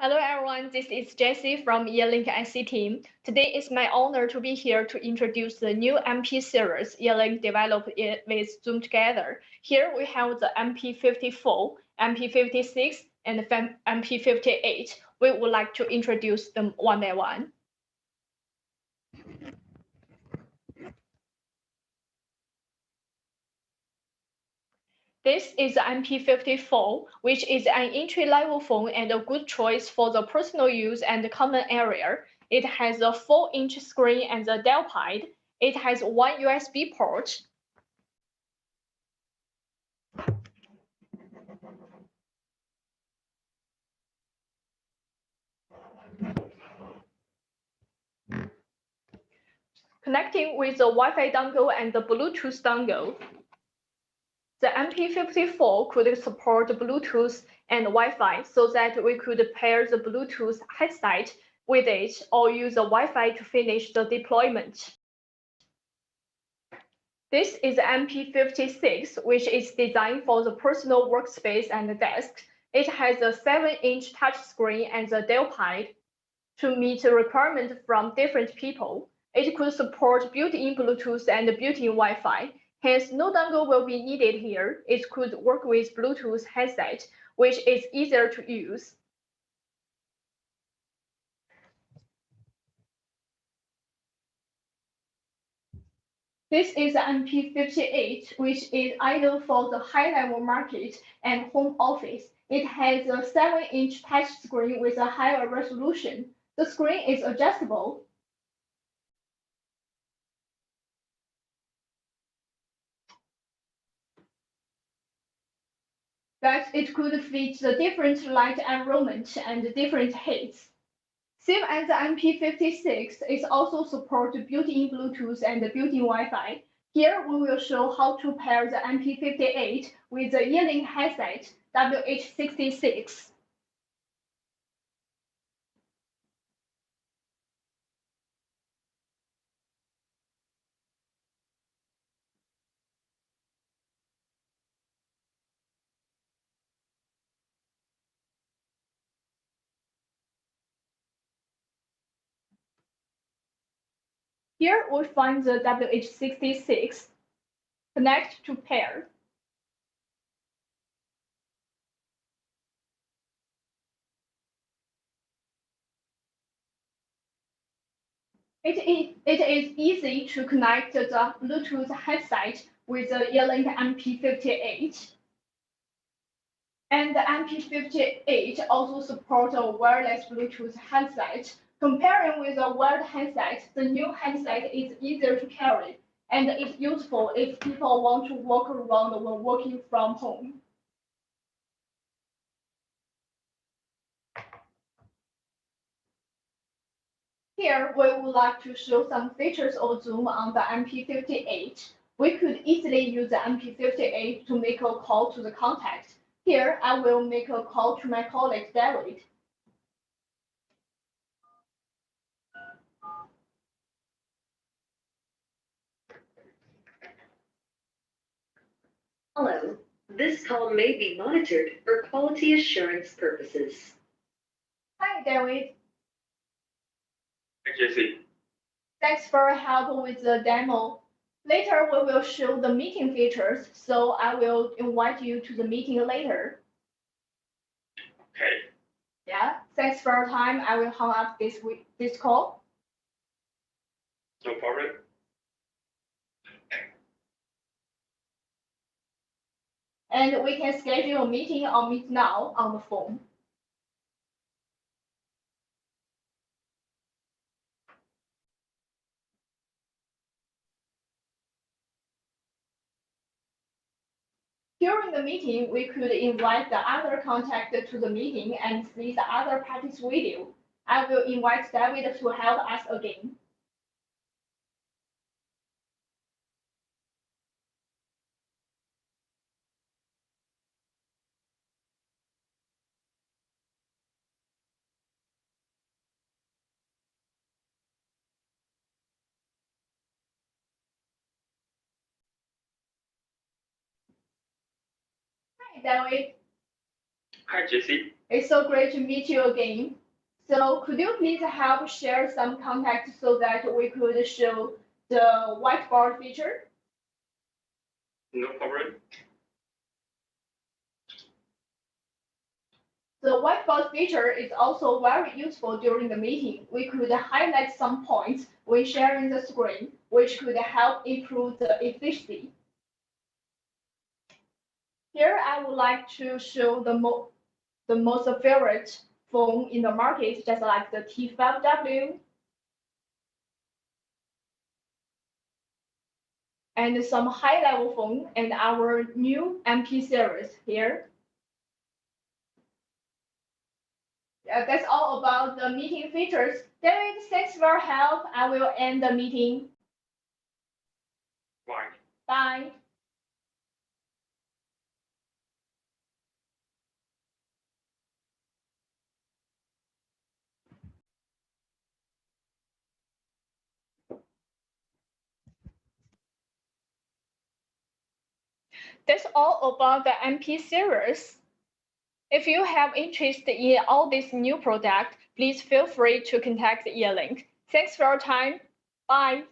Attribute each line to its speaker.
Speaker 1: Hello everyone, this is Jessie from Yealink IC team. Today is my honor to be here to introduce the new MP series Yealink developed with Zoom together. Here we have the MP54, MP56, and MP58. We would like to introduce them one by one. This is the MP54, which is an entry-level phone and a good choice for the personal use and common area. It has a 4-inch screen and the dial pad. It has one USB port. Connecting with the Wi-Fi dongle and the Bluetooth dongle. The MP54 could support Bluetooth and Wi-Fi so that we could pair the Bluetooth headset with it or use the Wi-Fi to finish the deployment. This is MP56, which is designed for the personal workspace and desk. It has a 7-inch touchscreen and the dial pad to meet the requirements from different people. It could support built-in Bluetooth and built-in Wi-Fi. Hence, no dongle will be needed here. It could work with Bluetooth headset, which is easier to use. This is MP58, which is ideal for the high-level market and home office. It has a 7-inch touchscreen with a higher resolution. The screen is adjustable. That it could fit the different light environment and different heights. Same as the MP56, it also supports built-in Bluetooth and built-in Wi-Fi. Here we will show how to pair the MP58 with the Yealink headset WH66. Here we find the WH66. Connect to pair. It is easy to connect the Bluetooth headset with the Yealink MP58. And the MP58 also supports a wireless Bluetooth headset. Comparing with a wired headset, the new headset is easier to carry, and it's useful if people want to walk around when working from home. Here, we would like to show some features of Zoom on the MP58. We could easily use the MP58 to make a call to the contact. Here, I will make a call to my colleague, David.
Speaker 2: Hello, this call may be monitored for quality assurance purposes.
Speaker 1: Hi, David.
Speaker 3: Hi, Jessie.
Speaker 1: Thanks for your help with the demo. Later, we will show the meeting features, so I will invite you to the meeting later.
Speaker 3: Okay.
Speaker 1: Yeah, thanks for your time. I will hang up this call.
Speaker 3: No problem.
Speaker 1: And we can schedule a meeting or meet now on the phone. During the meeting, we could invite the other contact to the meeting and see the other party's video. I will invite David to help us again. Hi, David.
Speaker 3: Hi, Jessie.
Speaker 1: It's so great to meet you again. So could you please help share some context so that we could show the whiteboard feature?
Speaker 3: No problem.
Speaker 1: The whiteboard feature is also very useful during the meeting. We could highlight some points when sharing the screen, which could help improve the efficiency. Here, I would like to show the most favorite phone in the market, just like the T5W and some high-level phone and our new MP series here. That's all about the meeting features. David, thanks for your help. I will end the meeting.
Speaker 3: Bye.
Speaker 1: Bye. That's all about the MP series. If you have interest in all these new products, please feel free to contact Yealink. Thanks for your time. Bye.